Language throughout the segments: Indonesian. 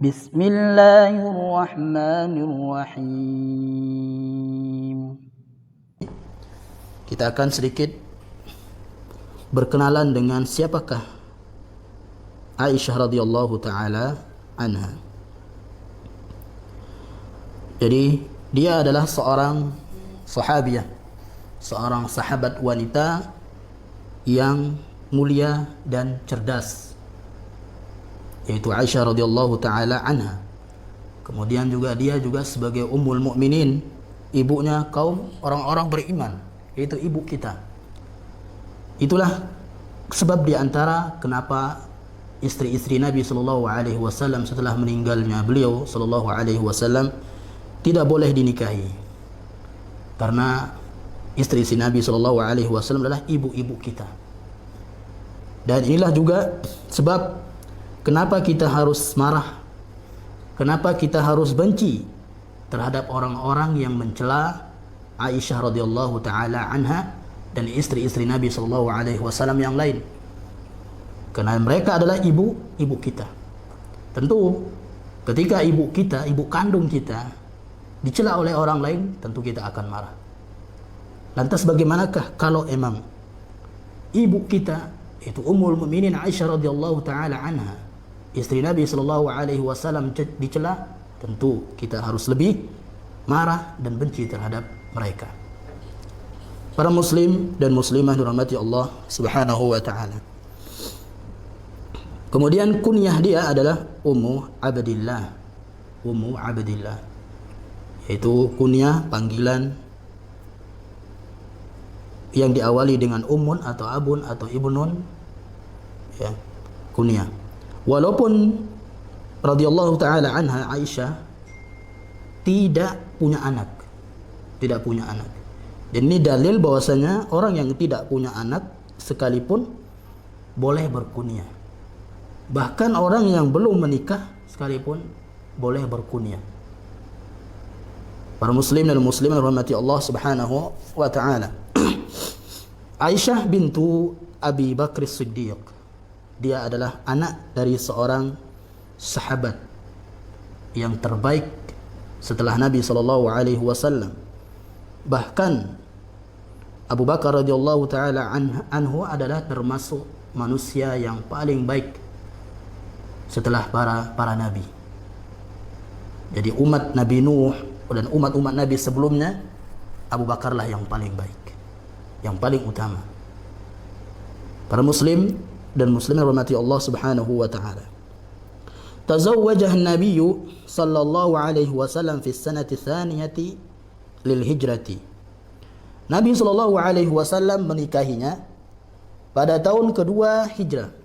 Bismillahirrahmanirrahim. Kita akan sedikit berkenalan dengan siapakah Aisyah radhiyallahu taala anha. Jadi dia adalah seorang sahabiah, seorang sahabat wanita yang mulia dan cerdas, yaitu Aisyah radhiyallahu taala anha. Kemudian juga dia juga sebagai ummul mukminin, ibunya kaum orang-orang beriman, yaitu ibu kita. Itulah sebab diantara kenapa istri-istri Nabi sallallahu alaihi wasallam setelah meninggalnya beliau sallallahu alaihi wasallam tidak boleh dinikahi, karena istri-istri Nabi sallallahu alaihi wasallam adalah ibu-ibu kita. Dan inilah juga sebab kenapa kita harus marah, kenapa kita harus benci terhadap orang-orang yang mencela Aisyah radhiyallahu taala anha dan istri-istri Nabi sallallahu alaihi wasallam yang lain. Karena mereka adalah ibu kita. Tentu ketika ibu kita, ibu kandung kita dicela oleh orang lain, tentu kita akan marah. Lantas bagaimanakah kalau emang ibu kita, itu Ummul Mukminin Aisyah radhiyallahu taala anha, istri Nabi sallallahu alaihi wasallam dicela? Tentu kita harus lebih marah dan benci terhadap mereka. Para muslim dan muslimah dirahmati Allah Subhanahu wa taala. Kemudian kunyah dia adalah Ummu Abdillah. Ummu Abdillah, yaitu kunyah panggilan yang diawali dengan ummun atau abun atau ibnun, ya, kunyah. Walaupun radhiyallahu taala anha Aisyah tidak punya anak. Dan ini dalil bahwasanya orang yang tidak punya anak sekalipun boleh berkunyah. Bahkan orang yang belum menikah sekalipun boleh berkunyah. Para muslim dan muslimat rahmati Allah Subhanahu wa taala. Aisyah bintu Abi Bakr Siddiq. Dia adalah anak dari seorang sahabat yang terbaik setelah Nabi sallallahu alaihi wasallam. Bahkan Abu Bakar radhiyallahu taala anhu adalah termasuk manusia yang paling baik setelah para nabi. Jadi umat Nabi Nuh dan umat-umat Nabi sebelumnya, Abu Bakarlah yang paling baik, yang paling utama. Para muslim dan muslimat rahmati Allah Subhanahu wa taala. Tazawwajaha an-nabiy sallallahu alaihi wasallam fi as-sanati tsaniyati lil hijrati. Nabi sallallahu alaihi wasallam menikahinya pada tahun kedua hijrah.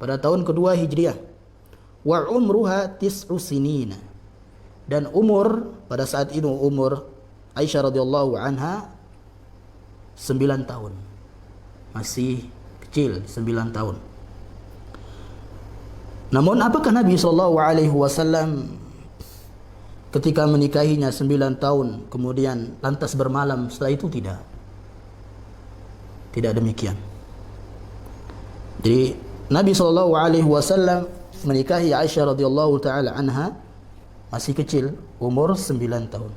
Pada tahun kedua hijriah. Wa umruha tis'u sinina. Dan umur pada saat itu umur Aisyah radhiyallahu anha 9 tahun. Masih kecil, 9 tahun. Namun apakah Nabi sallallahu alaihi wasallam ketika menikahinya 9 tahun kemudian lantas bermalam setelah itu? Tidak demikian. Jadi Nabi sallallahu alaihi wasallam menikahi Aisyah radhiyallahu taala anha masih kecil, umur 9 tahun.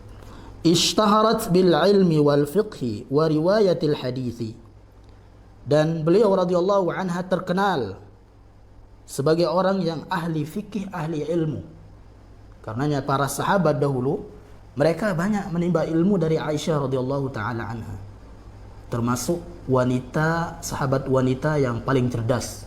Ishtaharat bil ilmi wal fiqhi wa riwayatil hadithi. Dan beliau radhiyallahu anha terkenal sebagai orang yang ahli fikih, ahli ilmu. Karenanya para sahabat dahulu mereka banyak menimba ilmu dari Aisyah radhiyallahu taala anha. Termasuk wanita, sahabat wanita yang paling cerdas,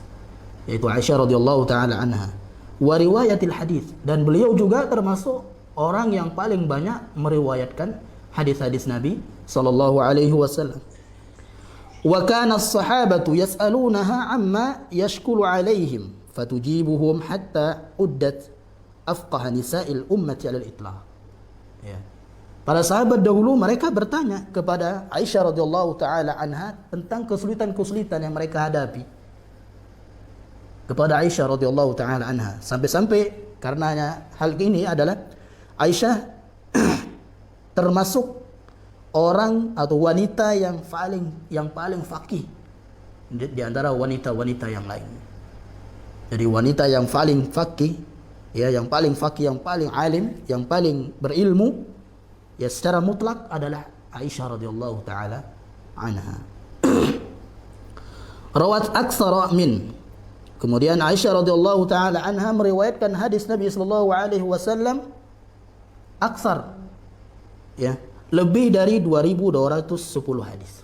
yaitu Aisyah radhiyallahu taala anha. Wa riwayatil hadis, dan beliau juga termasuk orang yang paling banyak meriwayatkan hadis-hadis Nabi sallallahu alaihi wasallam. Wa kana as-sahabatu yas'alunaha amma yashkulu alaihim fatujibuhum hatta uddat afqah nisa'il ummati 'ala al-itlaq. Ya. Para sahabat dahulu mereka bertanya kepada Aisyah radhiyallahu taala anha tentang kesulitan-kesulitan yang mereka hadapi. Kepada Aisyah radhiyallahu taala anha, sampai-sampai karenanya hal ini adalah Aisyah termasuk orang atau wanita yang paling faqih di antara wanita-wanita yang lain. Jadi wanita yang paling faqih Ya, yang paling faqih, yang paling alim, yang paling berilmu ya secara mutlak adalah Aisyah radhiyallahu taala anha. Rawat aktsara min. Kemudian Aisyah radhiyallahu taala anha meriwayatkan hadis Nabi sallallahu alaihi wasallam aksar, ya, lebih dari 2210 hadis.